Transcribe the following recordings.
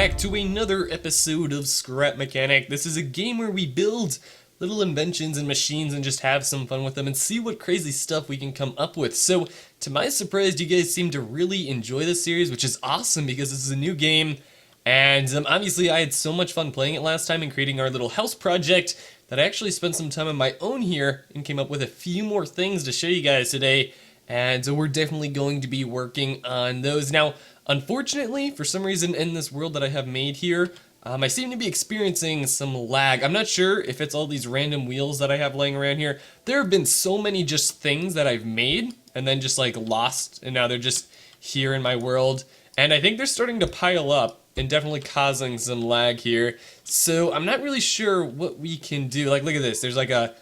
back to another episode of Scrap Mechanic. This is a game where we build little inventions and machines and just have some fun with them and see what crazy stuff we can come up with. So, to my surprise, you guys seem to really enjoy this series, which is awesome because this is a new game. And obviously I had so much fun playing it last time and creating our little house project that I actually spent some time on my own here and came up with a few more things to show you guys today. And so we're definitely going to be working on those. Now, unfortunately, for some reason in this world that I have made here, I seem to be experiencing some lag. I'm not sure if it's all these random wheels that I have laying around here. There have been so many just things that I've made and then just like lost, and now they're just here in my world. And I think they're starting to pile up and definitely causing some lag here. So I'm not really sure what we can do. Like, look at this. There's like a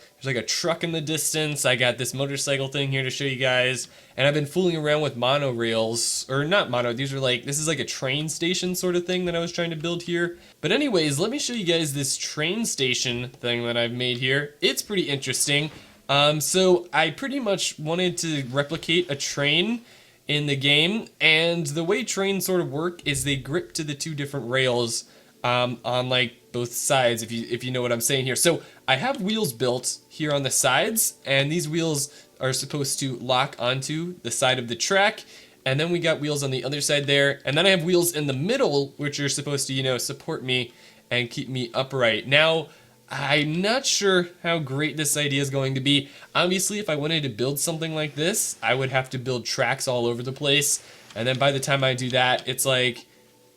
truck in the distance. I got this motorcycle thing here to show you guys. And I've been fooling around with monorails, or not mono, these are like, this is like a train station sort of thing that I was trying to build here. But anyways, let me show you guys this train station thing that I've made here. It's pretty interesting. So I pretty much wanted to replicate a train in the game, and the way trains sort of work is they grip to the two different rails on like both sides, if you know what I'm saying here. So I have wheels built here on the sides, and these wheels are supposed to lock onto the side of the track, and then we got wheels on the other side there, and then I have wheels in the middle which are supposed to, you know, support me and keep me upright. Now, I'm not sure how great this idea is going to be. Obviously, if I wanted to build something like this, I would have to build tracks all over the place, and then by the time I do that, it's like,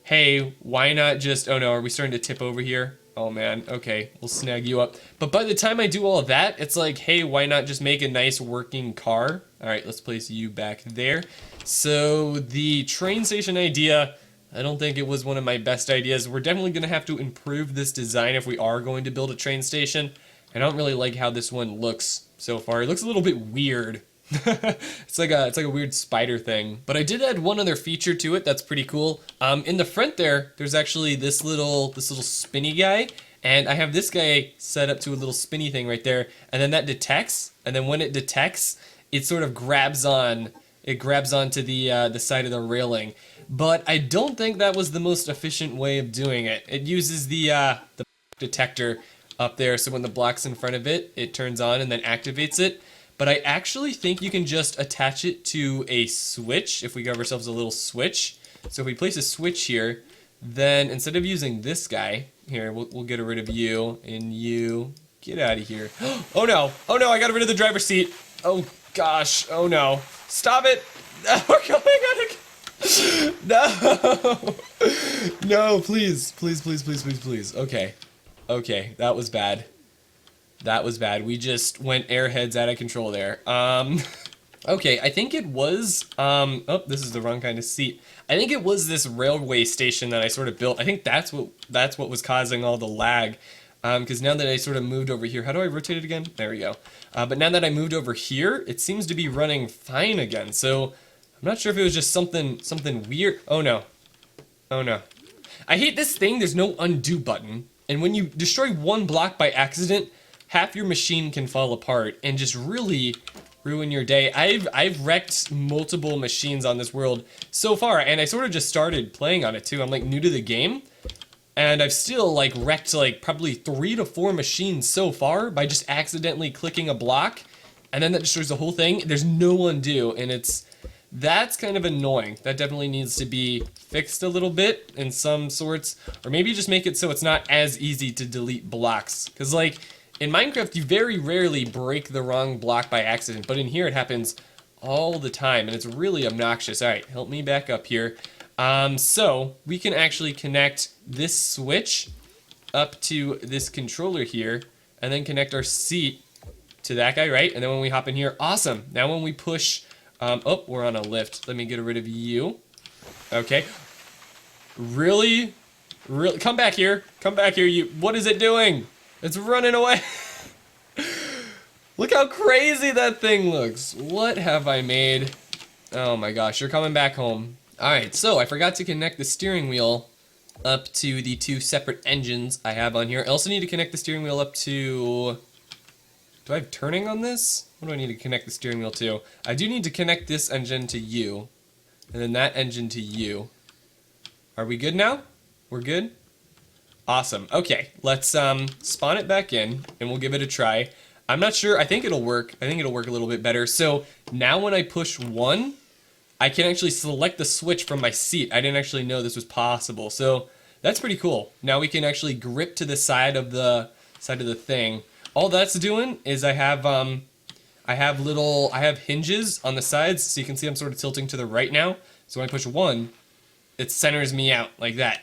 hey, why not just, oh no, are we starting to tip over here? Oh man, okay, we'll snag you up. But by the time I do all of that, it's like, hey, why not just make a nice working car? All right, let's place you back there. So the train station idea, I don't think it was one of my best ideas. We're definitely going to have to improve this design if we are going to build a train station. I don't really like how this one looks so far. It looks a little bit weird. It's like a weird spider thing. But I did add one other feature to it that's pretty cool. In the front there's actually this little spinny guy, and I have this guy set up to a little spinny thing right there, and then that detects, and then when it detects, it sort of grabs on. It grabs onto the side of the railing. But I don't think that was the most efficient way of doing it. It uses the detector up there, so when the block's in front of it, it turns on and then activates it. But I actually think you can just attach it to a switch, if we give ourselves a little switch. So if we place a switch here, then instead of using this guy, here, we'll get rid of you, and you, get out of here. Oh no, I got rid of the driver's seat. Oh gosh, oh no. Stop it! We're going on again. No! No, please. Okay, that was bad. That was bad. We just went airheads out of control there. Okay, I think it was, oh, this is the wrong kind of seat. I think it was this railway station that I sort of built. I think that's what was causing all the lag. Because now that I sort of moved over here, how do I rotate it again? There we go. But now that I moved over here, it seems to be running fine again. So I'm not sure if it was just something weird. Oh no. Oh no. I hate this thing. There's no undo button. And when you destroy one block by accident, half your machine can fall apart and just really ruin your day. I've wrecked multiple machines on this world so far, and I sort of just started playing on it too. I'm like new to the game. And I've still like wrecked like probably 3 to 4 machines so far by just accidentally clicking a block, and then that destroys the whole thing. There's no undo, and that's kind of annoying. That definitely needs to be fixed a little bit in some sorts, or maybe just make it so it's not as easy to delete blocks. Because like in Minecraft, you very rarely break the wrong block by accident, but in here it happens all the time, and it's really obnoxious. All right, help me back up here. So we can actually connect this switch up to this controller here, and then connect our seat to that guy, right? And then when we hop in here, awesome. Now when we push, oh, we're on a lift. Let me get rid of you. Okay. Really? Come back here. Come back here, you. What is it doing? It's running away. Look how crazy that thing looks. What have I made? Oh my gosh, you're coming back home. Alright, so I forgot to connect the steering wheel up to the 2 separate engines I have on here. I also need to connect the steering wheel up to... Do I have turning on this? What do I need to connect the steering wheel to? I do need to connect this engine to you, and then that engine to you. Are we good now? We're good? Awesome. Okay, let's spawn it back in and we'll give it a try. I'm not sure. I think it'll work. I think it'll work a little bit better. So now when I push 1, I can actually select the switch from my seat. I didn't actually know this was possible. So that's pretty cool. Now we can actually grip to the side of the thing. All that's doing is I have hinges on the sides, so you can see I'm sort of tilting to the right now. So when I push 1, it centers me out like that.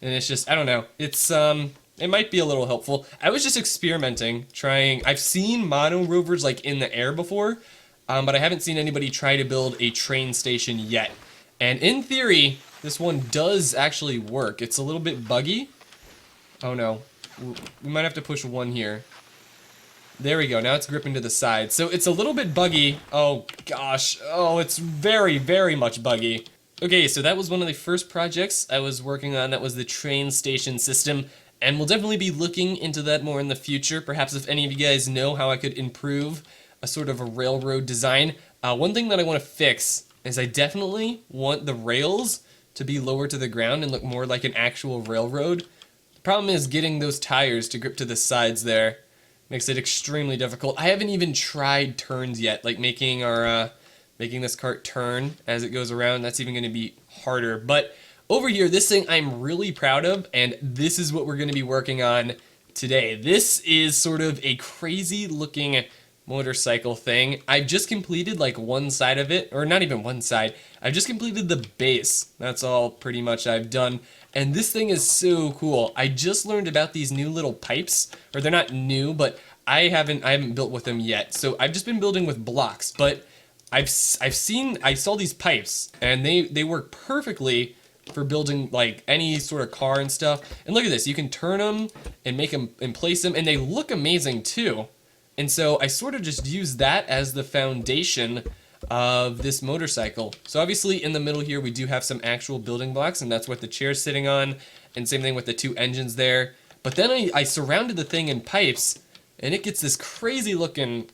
And it's just, I don't know, it's, it might be a little helpful. I was just experimenting, trying, I've seen mono rovers like in the air before, but I haven't seen anybody try to build a train station yet. And in theory, this one does actually work. It's a little bit buggy. Oh no, we might have to push 1 here. There we go, now it's gripping to the side. So it's a little bit buggy. Oh gosh, oh, it's very, very much buggy. Okay, so that was one of the first projects I was working on. That was the train station system, and we'll definitely be looking into that more in the future. Perhaps if any of you guys know how I could improve a sort of a railroad design. One thing that I want to fix is I definitely want the rails to be lower to the ground and look more like an actual railroad. The problem is getting those tires to grip to the sides there. Makes it extremely difficult. I haven't even tried turns yet, like making our making this cart turn as it goes around. That's even going to be harder. But over here, this thing I'm really proud of, and this is what we're going to be working on today. This is sort of a crazy looking motorcycle thing. I've just completed like one side of it, or not even one side. I've just completed the base. That's all pretty much I've done. And this thing is so cool. I just learned about these new little pipes, or they're not new, but I haven't built with them yet. So I've just been building with blocks, but I saw these pipes, and they work perfectly for building like any sort of car and stuff. And look at this, you can turn them and make them and place them, and they look amazing too. And so I sort of just use that as the foundation of this motorcycle. So obviously in the middle here we do have some actual building blocks, and that's what the chair's sitting on, and same thing with the 2 engines there. But then I surrounded the thing in pipes, and it gets this crazy looking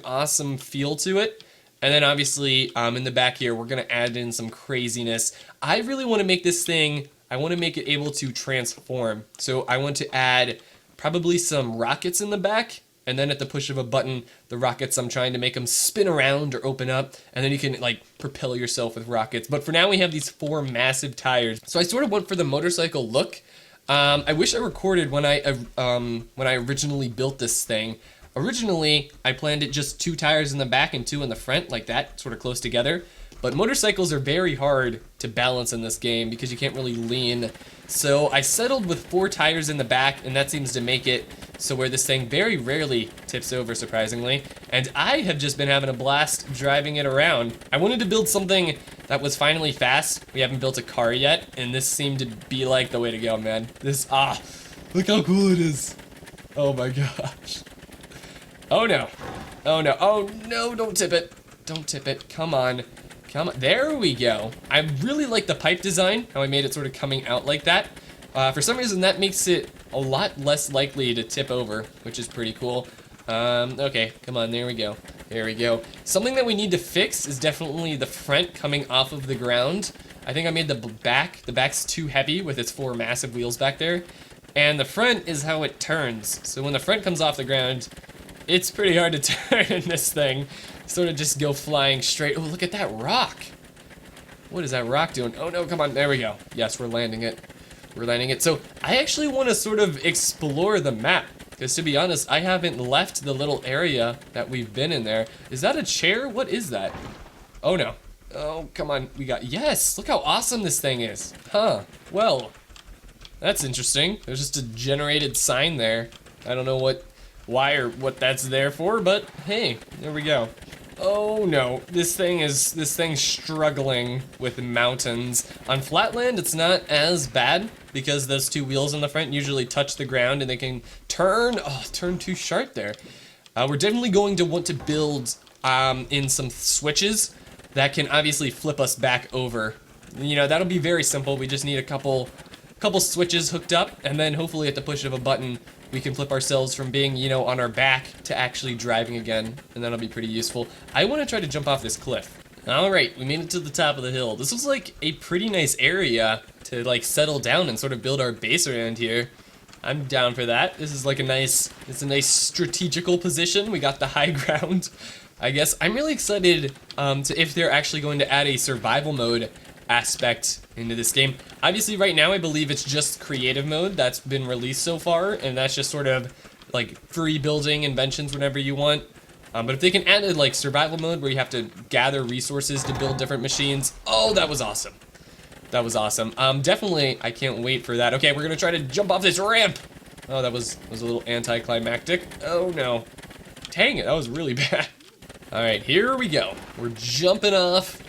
awesome feel to it. And then obviously in the back here we're gonna add in some craziness. I really want to make this thing, I want to make it able to transform. So I want to add probably some rockets in the back, and then at the push of a button, the rockets, I'm trying to make them spin around or open up, and then you can like propel yourself with rockets. But for now we have these 4 massive tires. So I sort of went for the motorcycle look. I wish I recorded when I originally built this thing. Originally, I planned it just 2 tires in the back and 2 in the front, like that, sort of close together. But motorcycles are very hard to balance in this game because you can't really lean. So I settled with 4 tires in the back, and that seems to make it so where this thing very rarely tips over, surprisingly. And I have just been having a blast driving it around. I wanted to build something that was finally fast. We haven't built a car yet, and this seemed to be like the way to go, man. Look how cool it is. Oh my gosh. Oh no. Oh no. Oh no, don't tip it. Don't tip it. Come on. Come on. There we go. I really like the pipe design, how I made it sort of coming out like that. For some reason, that makes it a lot less likely to tip over, which is pretty cool. Okay, come on, there we go. There we go. Something that we need to fix is definitely the front coming off of the ground. I think I made the back. The back's too heavy with its 4 massive wheels back there. And the front is how it turns. So when the front comes off the ground, it's pretty hard to turn in this thing. Sort of just go flying straight. Oh, look at that rock. What is that rock doing? Oh no, come on, there we go. Yes, we're landing it. We're landing it. So I actually want to sort of explore the map, because to be honest, I haven't left the little area that we've been in there. Is that a chair? What is that? Oh no. Oh, come on. Yes, look how awesome this thing is. Huh, well, that's interesting. There's just a generated sign there. I don't know why or what that's there for, but hey, there we go. Oh no, this thing's struggling with mountains. On flatland, it's not as bad because those 2 wheels on the front usually touch the ground and they can turn. Oh, turn too sharp there. We're definitely going to want to build in some switches that can obviously flip us back over. You know, that'll be very simple. We just need a couple switches hooked up, and then hopefully at the push of a button, we can flip ourselves from being, you know, on our back to actually driving again, and that'll be pretty useful. I want to try to jump off this cliff. Alright, we made it to the top of the hill. This was like a pretty nice area to like settle down and sort of build our base around here. I'm down for that. This is like it's a nice strategical position. We got the high ground, I guess. I'm really excited if they're actually going to add a survival mode aspect into this game. Obviously right now I believe it's just creative mode that's been released so far, and that's just sort of like free building inventions whenever you want. But if they can add a like survival mode where you have to gather resources to build different machines, oh, that was awesome. That was awesome. Definitely, I can't wait for that. Okay, we're gonna try to jump off this ramp. Oh, that was a little anticlimactic. Oh no. Dang it, that was really bad. All right, here we go. We're jumping off.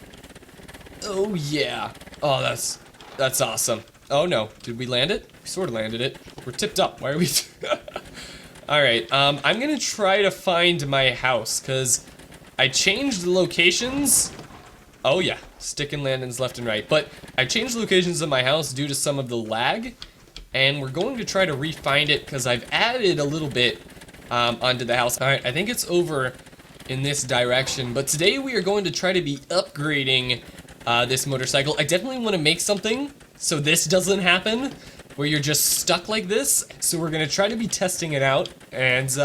Oh yeah. Oh, that's awesome. Oh no, did we land it? We sort of landed it. We're tipped up. Why are we? All right, I'm gonna try to find my house because I changed the locations. Oh yeah, sticking landings left and right. But I changed the locations of my house due to some of the lag, and we're going to try to re-find it because I've added a little bit onto the house. All right, I think it's over in this direction, but today we are going to try to be upgrading this motorcycle. I definitely want to make something so this doesn't happen, where you're just stuck like this. So we're going to try to be testing it out and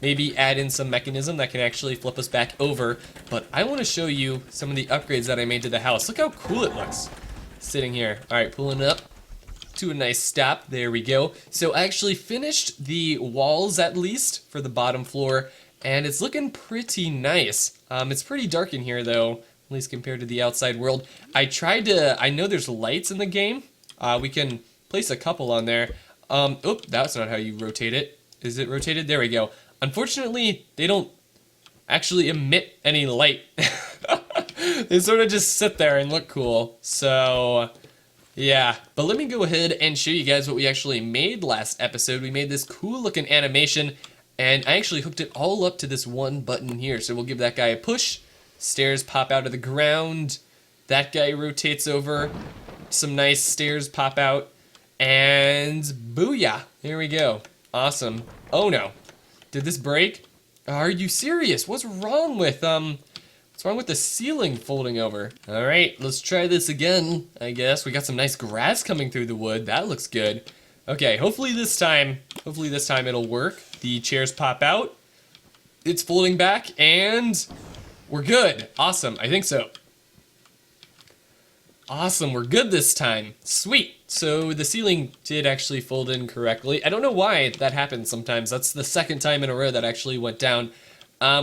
maybe add in some mechanism that can actually flip us back over. But I want to show you some of the upgrades that I made to the house. Look how cool it looks sitting here. All right, pulling up to a nice stop. There we go. So I actually finished the walls at least for the bottom floor, and it's looking pretty nice. It's pretty dark in here though, at least compared to the outside world. I know there's lights in the game. We can place a couple on there. Oop, that's not how you rotate it. Is it rotated? There we go. Unfortunately, they don't actually emit any light. They sort of just sit there and look cool. So, yeah. But let me go ahead and show you guys what we actually made last episode. We made this cool looking animation, and I actually hooked it all up to this one button here. So we'll give that guy a push. Stairs pop out of the ground. That guy rotates over. Some nice stairs pop out. And booyah. Here we go. Awesome. Oh no. Did this break? Are you serious? What's wrong with the ceiling folding over? All right, let's try this again, I guess. We got some nice grass coming through the wood. That looks good. Okay, hopefully this time it'll work. The chairs pop out. It's folding back and we're good. Awesome. I think so. Awesome, we're good this time. Sweet. So the ceiling did actually fold in correctly. I don't know why that happens sometimes. That's the second time in a row that actually went down,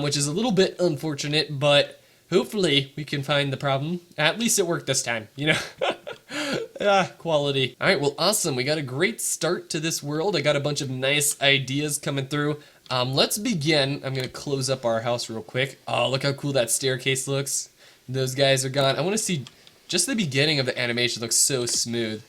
which is a little bit unfortunate, but hopefully we can find the problem. At least it worked this time, you know? Quality. All right, well, awesome. We got a great start to this world. I got a bunch of nice ideas coming through. Let's begin. I'm gonna close up our house real quick. Oh, look how cool that staircase looks. Those guys are gone. I wanna see. Just the beginning of the animation looks so smooth.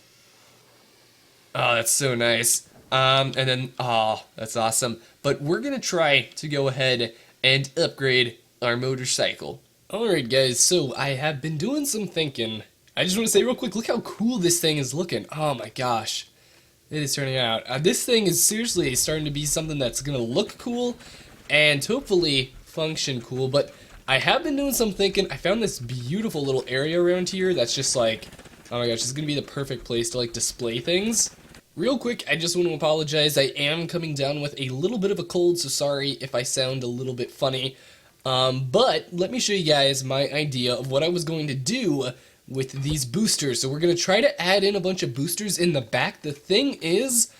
Oh, that's so nice. And then, oh, that's awesome. But we're gonna try to go ahead and upgrade our motorcycle. Alright guys, so I have been doing some thinking. I just want to say real quick, look how cool this thing is looking. Oh my gosh. It is turning out. This thing is seriously starting to be something that's gonna look cool and hopefully function cool, but I have been doing some thinking. I found this beautiful little area around here that's just like, oh my gosh, this is gonna be the perfect place to like display things. Real quick, I just want to apologize. I am coming down with a little bit of a cold, so sorry if I sound a little bit funny. But let me show you guys my idea of what I was going to do with these boosters. So we're gonna try to add in a bunch of boosters in the back. The thing is,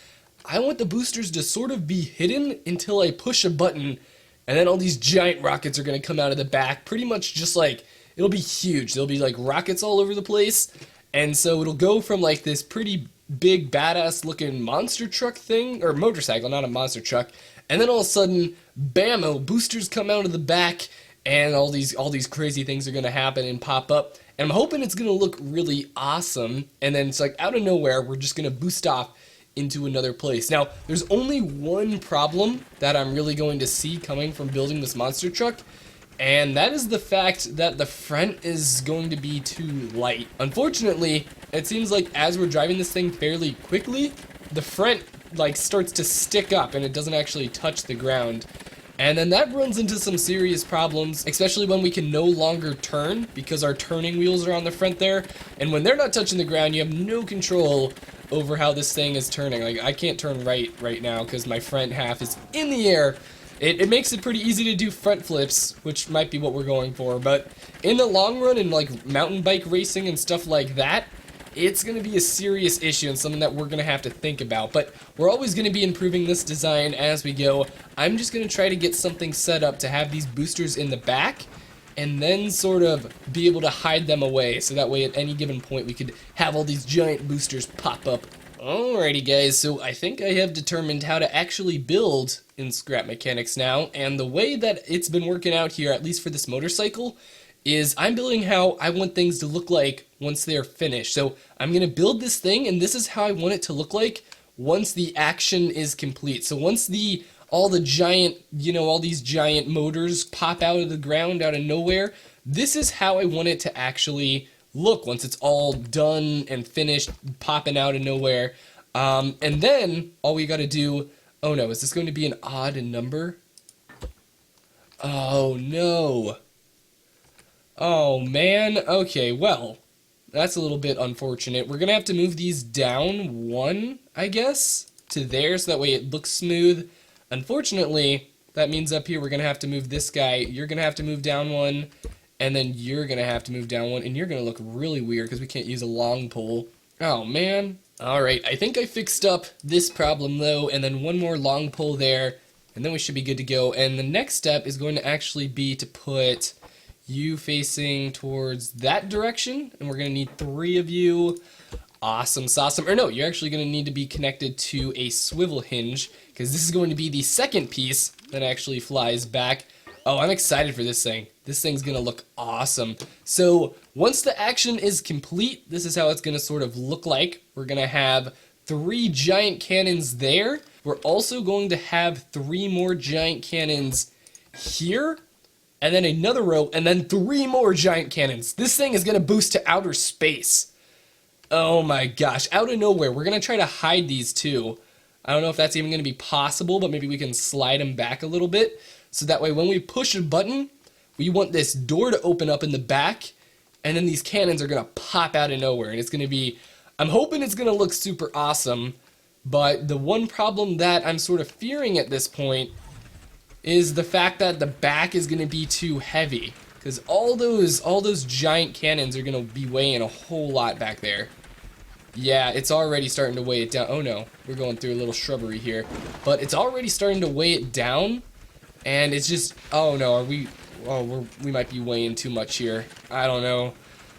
I want the boosters to sort of be hidden until I push a button, and then all these giant rockets are going to come out of the back, pretty much just like, it'll be huge. There'll be like rockets all over the place, and so it'll go from like this pretty big badass looking monster truck thing, or motorcycle, not a monster truck, and then all of a sudden, bammo, boosters come out of the back, and all these crazy things are going to happen and pop up, and I'm hoping it's going to look really awesome, and then it's like out of nowhere, we're just going to boost off into another place. Now, there's only one problem that I'm really going to see coming from building this monster truck, and that is the fact that the front is going to be too light. Unfortunately, it seems like as we're driving this thing fairly quickly, the front like starts to stick up and it doesn't actually touch the ground. And then that runs into some serious problems, especially when we can no longer turn because our turning wheels are on the front there. And when they're not touching the ground, you have no control over how this thing is turning. Like, I can't turn right now because my front half is in the air. It makes it pretty easy to do front flips, which might be what we're going for. But in the long run, in like mountain bike racing and stuff like that, it's going to be a serious issue and something that we're going to have to think about. But we're always going to be improving this design as we go. I'm just going to try to get something set up to have these boosters in the back and then sort of be able to hide them away. So that way at any given point we could have all these giant boosters pop up. Alrighty guys, so I think I have determined how to actually build in Scrap Mechanics now. And the way that it's been working out here, at least for this motorcycle, is I'm building how I want things to look like once they're finished. So I'm going to build this thing, and this is how I want it to look like once the action is complete. So once all the giant, all these giant motors pop out of the ground, out of nowhere, this is how I want it to actually look once it's all done and finished, popping out of nowhere. And then all we got to do, oh no, is this going to be an odd number? Oh no. Oh man, okay, well, that's a little bit unfortunate. We're gonna have to move these down one, I guess, to there, so that way it looks smooth. Unfortunately, that means up here we're gonna have to move this guy, you're gonna have to move down one, and then you're gonna have to move down one, and you're gonna look really weird because we can't use a long pole. Oh man. Alright, I think I fixed up this problem though, and then one more long pole there, and then we should be good to go. And the next step is going to actually be to put you facing towards that direction, and we're going to need 3 of you. Awesome, awesome. Or no, you're actually going to need to be connected to a swivel hinge, because this is going to be the second piece that actually flies back. Oh, I'm excited for this thing. This thing's going to look awesome. So once the action is complete, this is how it's going to sort of look like. We're going to have 3 giant cannons there. We're also going to have 3 more giant cannons here, and then another row, and then 3 more giant cannons. This thing is going to boost to outer space. Oh my gosh, out of nowhere. We're going to try to hide these too. I don't know if that's even going to be possible, but maybe we can slide them back a little bit. So that way when we push a button, we want this door to open up in the back, and then these cannons are going to pop out of nowhere. And it's going to be, I'm hoping it's going to look super awesome, but the one problem that I'm sort of fearing at this point is the fact that the back is going to be too heavy, because all those giant cannons are going to be weighing a whole lot back there. Yeah, it's already starting to weigh it down. Oh no, we're going through a little shrubbery here, but it's already starting to weigh it down, and it's just, oh no, we might be weighing too much here. I don't know.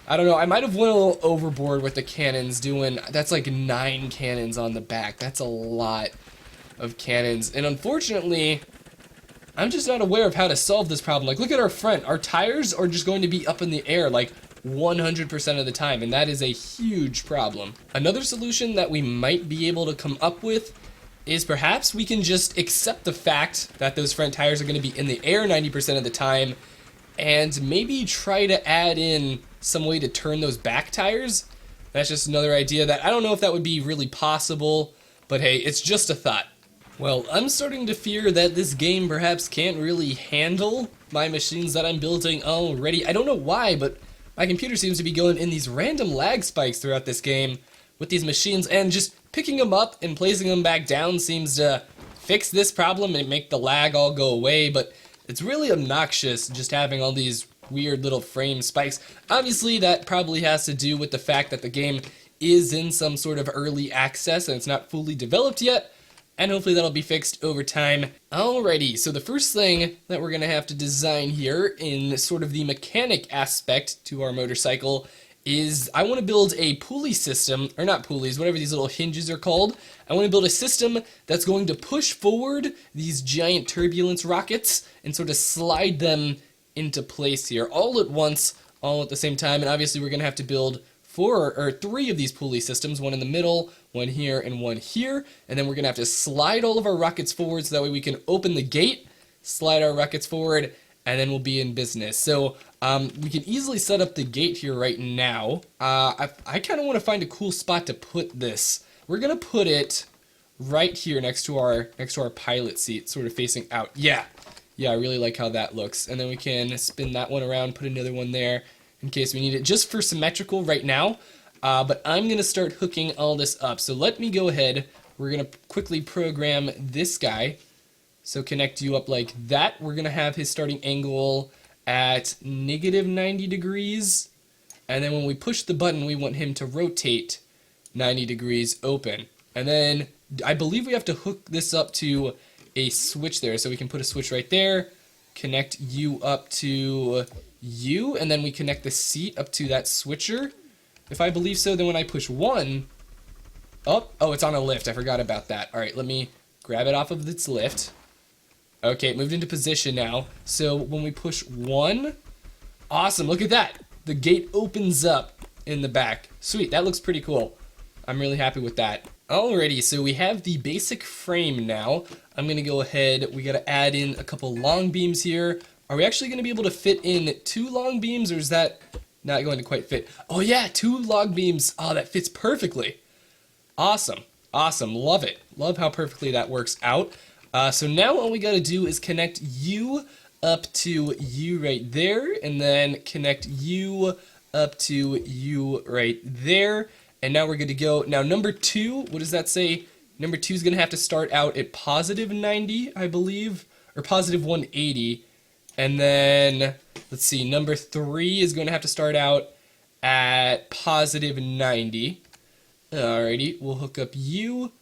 I might have went a little overboard with the cannons doing, that's like 9 cannons on the back. That's a lot of cannons, and unfortunately, I'm just not aware of how to solve this problem. Like, look at our front. Our tires are just going to be up in the air like 100% of the time, and that is a huge problem. Another solution that we might be able to come up with is perhaps we can just accept the fact that those front tires are going to be in the air 90% of the time, and maybe try to add in some way to turn those back tires. That's just another idea that I don't know if that would be really possible, but hey, it's just a thought. Well, I'm starting to fear that this game perhaps can't really handle my machines that I'm building already. I don't know why, but my computer seems to be going in these random lag spikes throughout this game with these machines, and just picking them up and placing them back down seems to fix this problem and make the lag all go away, but it's really obnoxious just having all these weird little frame spikes. Obviously, that probably has to do with the fact that the game is in some sort of early access and it's not fully developed yet, and hopefully that'll be fixed over time. Alrighty, so the first thing that we're going to have to design here in sort of the mechanic aspect to our motorcycle is I want to build a pulley system, or not pulleys, whatever these little hinges are called. I want to build a system that's going to push forward these giant turbulence rockets and sort of slide them into place here all at once, all at the same time. And obviously we're going to have to build 3 of these pulley systems, one in the middle, one here, and one here, and then we're going to have to slide all of our rockets forward so that way we can open the gate, slide our rockets forward, and then we'll be in business. So we can easily set up the gate here right now. I kind of want to find a cool spot to put this. We're going to put it right here next to our pilot seat, sort of facing out. Yeah, Yeah, I really like how that looks. And then we can spin that one around, put another one there in case we need it, just for symmetrical right now. But I'm going to start hooking all this up. So let me go ahead. We're going to quickly program this guy. So connect you up like that. We're going to have his starting angle at -90 degrees. And then when we push the button, we want him to rotate 90 degrees open. And then I believe we have to hook this up to a switch there. So we can put a switch right there, connect you up to you, and then we connect the seat up to that switcher. If I believe so, then when I push one, oh, it's on a lift. I forgot about that. All right, let me grab it off of its lift. Okay, it moved into position now. So when we push one, awesome, look at that. The gate opens up in the back. Sweet, that looks pretty cool. I'm really happy with that. Alrighty, so we have the basic frame now. I'm gonna go ahead, we gotta add in a couple long beams here. Are we actually gonna be able to fit in 2 long beams, or is that not going to quite fit? Oh yeah, 2 long beams. Oh, that fits perfectly. Awesome, awesome, love it. Love how perfectly that works out. So now all we gotta do is connect you up to you right there, and then connect you up to you right there. And now we're good to go. Now number 2, what does that say? Number 2 is going to have to start out at +90, I believe, or +180. And then, let's see, number 3 is going to have to start out at +90. Alrighty, we'll hook up you.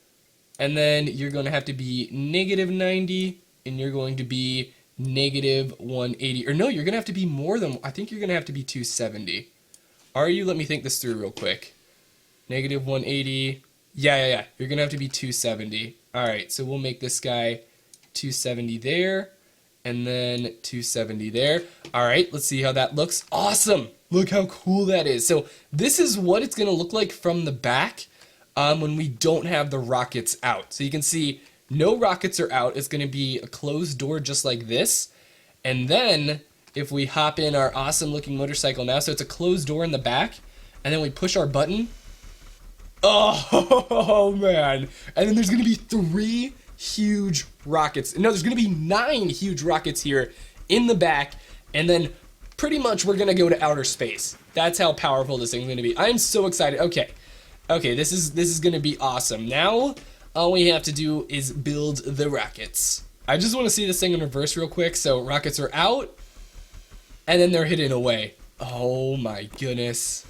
And then you're going to have to be -90, and you're going to be -180. Or no, you're going to have to be more than, I think you're going to have to be 270. Are you? Let me think this through real quick. -180. Yeah. You're going to have to be 270. All right, so we'll make this guy 270 there, and then 270 there. All right, let's see how that looks. Awesome. Look how cool that is. So this is what it's going to look like from the back when we don't have the rockets out. So you can see no rockets are out. It's going to be a closed door just like this. And then if we hop in our awesome looking motorcycle now, so it's a closed door in the back, and then we push our button. Oh, man. And then there's going to be 3 huge rockets. No, there's going to be 9 huge rockets here in the back. And then pretty much we're going to go to outer space. That's how powerful this thing's going to be. I'm so excited. Okay, this is going to be awesome. Now, all we have to do is build the rockets. I just want to see this thing in reverse real quick. So rockets are out, and then they're hidden away. Oh, my goodness.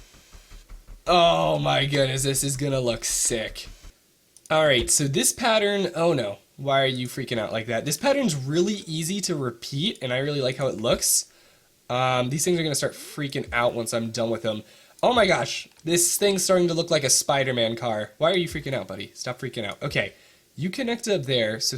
Oh my goodness, this is gonna look sick. Alright, so this pattern, oh no, why are you freaking out like that? This pattern's really easy to repeat, and I really like how it looks. These things are gonna start freaking out once I'm done with them. Oh my gosh, this thing's starting to look like a Spider-Man car. Why are you freaking out, buddy? Stop freaking out. Okay, you connect up there, so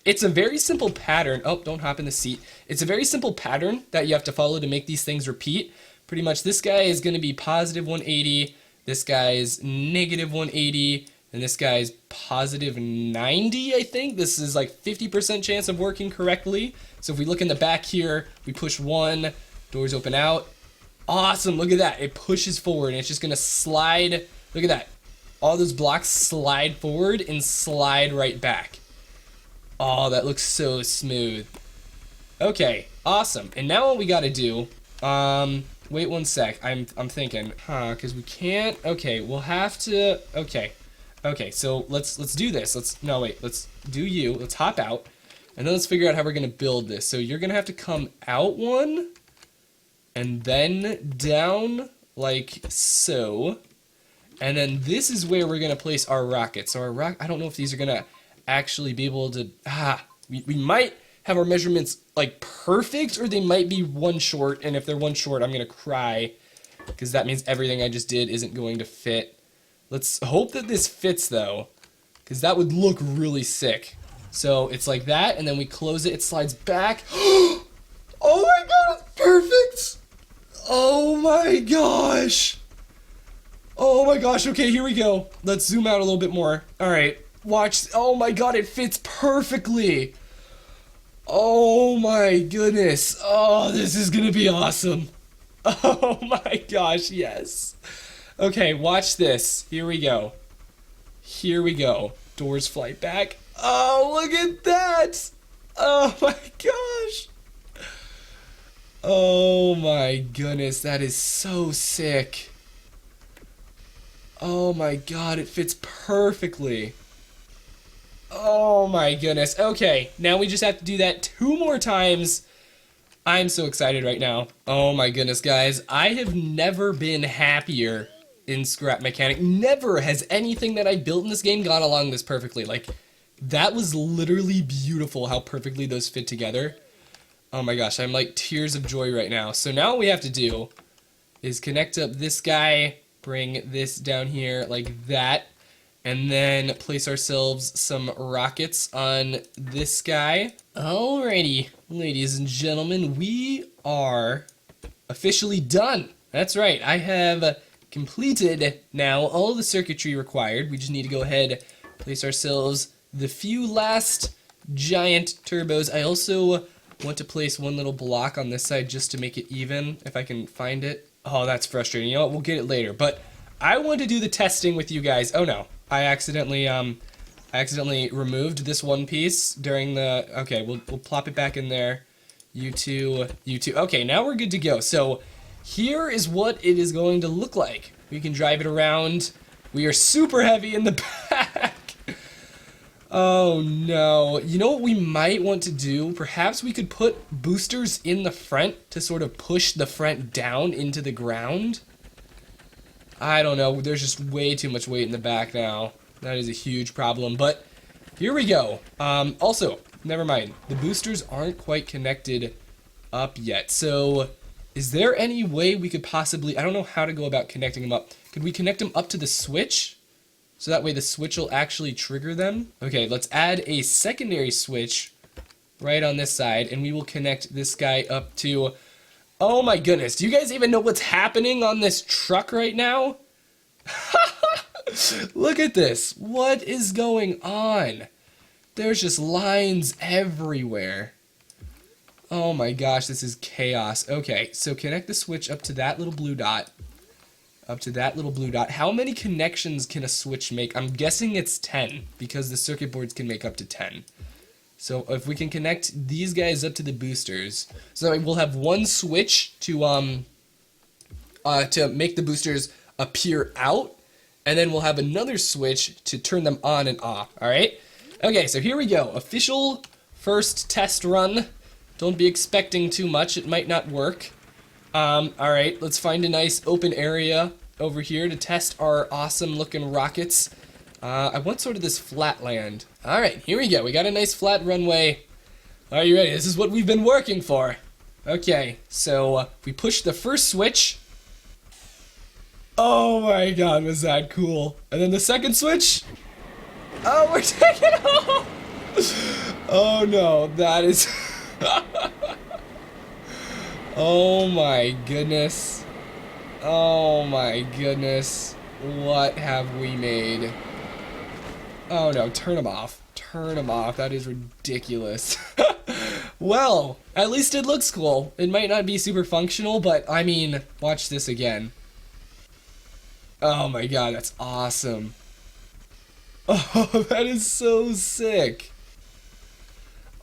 it's a very simple pattern. Oh, don't hop in the seat. It's a very simple pattern that you have to follow to make these things repeat. Pretty much this guy is gonna be +180. This guy's -180, and this guy's +90, I think. This is like 50% chance of working correctly. So if we look in the back here, we push 1, doors open out. Awesome, look at that. It pushes forward, and it's just gonna slide. Look at that. All those blocks slide forward and slide right back. Oh, that looks so smooth. Okay, awesome. And now what we gotta do, wait one sec. I'm thinking, because we can't. Okay, we'll have to. Okay. So let's do this. Let's do you. Let's hop out, and then let's figure out how we're gonna build this. So you're gonna have to come out 1, and then down like so, and then this is where we're gonna place our rockets. So our I don't know if these are gonna actually be able to. We might have our measurements like perfect, or they might be 1 short, and if they're 1 short, I'm gonna cry, because that means everything I just did isn't going to fit. Let's hope that this fits though, because that would look really sick. So it's like that, and then we close it, it slides back. Oh my god, it's perfect! Oh my gosh! Oh my gosh, okay, here we go. Let's zoom out a little bit more. Alright, watch. Oh my god, it fits perfectly! Oh my goodness. Oh, this is gonna be awesome. Oh my gosh, yes. Okay, watch this. Here we go. Here we go. Doors fly back. Oh, look at that. Oh my gosh. Oh my goodness, that is so sick. Oh my god, it fits perfectly. Oh my goodness. Okay, now we just have to do that 2 more times. I'm so excited right now. Oh my goodness, guys. I have never been happier in Scrap Mechanic. Never has anything that I built in this game gone along this perfectly. Like, that was literally beautiful how perfectly those fit together. Oh my gosh, I'm like tears of joy right now. So now what we have to do is connect up this guy, bring this down here like that, and then place ourselves some rockets on this guy. Alrighty, ladies and gentlemen, we are officially done. That's right, I have completed now all the circuitry required. We just need to go ahead, place ourselves the few last giant turbos. I also want to place one little block on this side just to make it even, if I can find it. Oh, that's frustrating. You know what, we'll get it later. But I want to do the testing with you guys. Oh no, I accidentally removed this one piece during the, okay, we'll plop it back in there. You two. Okay, now we're good to go. So here is what it is going to look like. We can drive it around. We are super heavy in the back. Oh no. You know what we might want to do? Perhaps we could put boosters in the front to sort of push the front down into the ground. I don't know. There's just way too much weight in the back now. That is a huge problem. But here we go. Also, never mind. The boosters aren't quite connected up yet. So is there any way we could possibly... I don't know how to go about connecting them up. Could we connect them up to the switch? So that way the switch will actually trigger them. Okay, let's add a secondary switch right on this side, and we will connect this guy up to... Oh my goodness, do you guys even know what's happening on this truck right now? Look at this. What is going on? There's just lines everywhere. Oh my gosh, this is chaos. Okay, so connect the switch up to that little blue dot. Up to that little blue dot. How many connections can a switch make? I'm guessing it's 10, because the circuit boards can make up to 10. So if we can connect these guys up to the boosters, so that way we'll have one switch to make the boosters appear out, and then we'll have another switch to turn them on and off. All right? Okay, so here we go. Official first test run. Don't be expecting too much. It might not work. All right, let's find a nice open area over here to test our awesome looking rockets. I want sort of this flat land. All right, here we go. We got a nice flat runway. Are you ready? This is what we've been working for. Okay, so we push the first switch. Oh my god, was that cool. And then the second switch. Oh, we're taking off. Oh no, that is... Oh my goodness. Oh my goodness. What have we made? Oh no, turn them off. Turn them off. That is ridiculous. Well, at least it looks cool. It might not be super functional, but I mean, watch this again. Oh my god, that's awesome. Oh, that is so sick.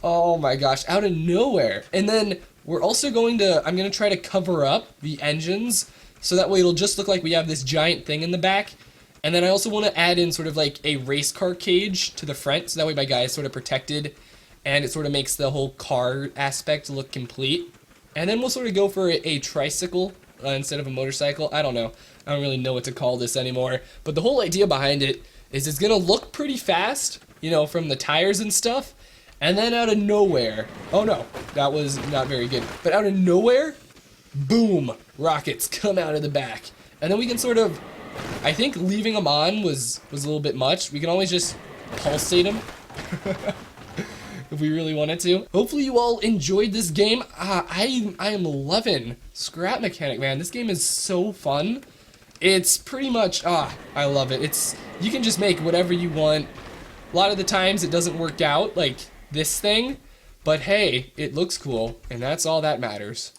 Oh my gosh, out of nowhere. And then we're also going to, I'm going to try to cover up the engines so that way it'll just look like we have this giant thing in the back. And then I also want to add in sort of like a race car cage to the front so that way my guy is sort of protected and it sort of makes the whole car aspect look complete. And then we'll sort of go for a tricycle instead of a motorcycle. I don't know. I don't really know what to call this anymore. But the whole idea behind it is it's going to look pretty fast, you know, from the tires and stuff. And then out of nowhere, oh no, that was not very good. But out of nowhere, boom, rockets come out of the back. And then we can sort of, I think leaving them on was a little bit much. We can always just pulsate them if we really wanted to. Hopefully you all enjoyed this game. I am loving Scrap Mechanic, man. This game is so fun. It's pretty much, I love it. You can just make whatever you want. A lot of the times it doesn't work out, like this thing, but hey, it looks cool, and that's all that matters.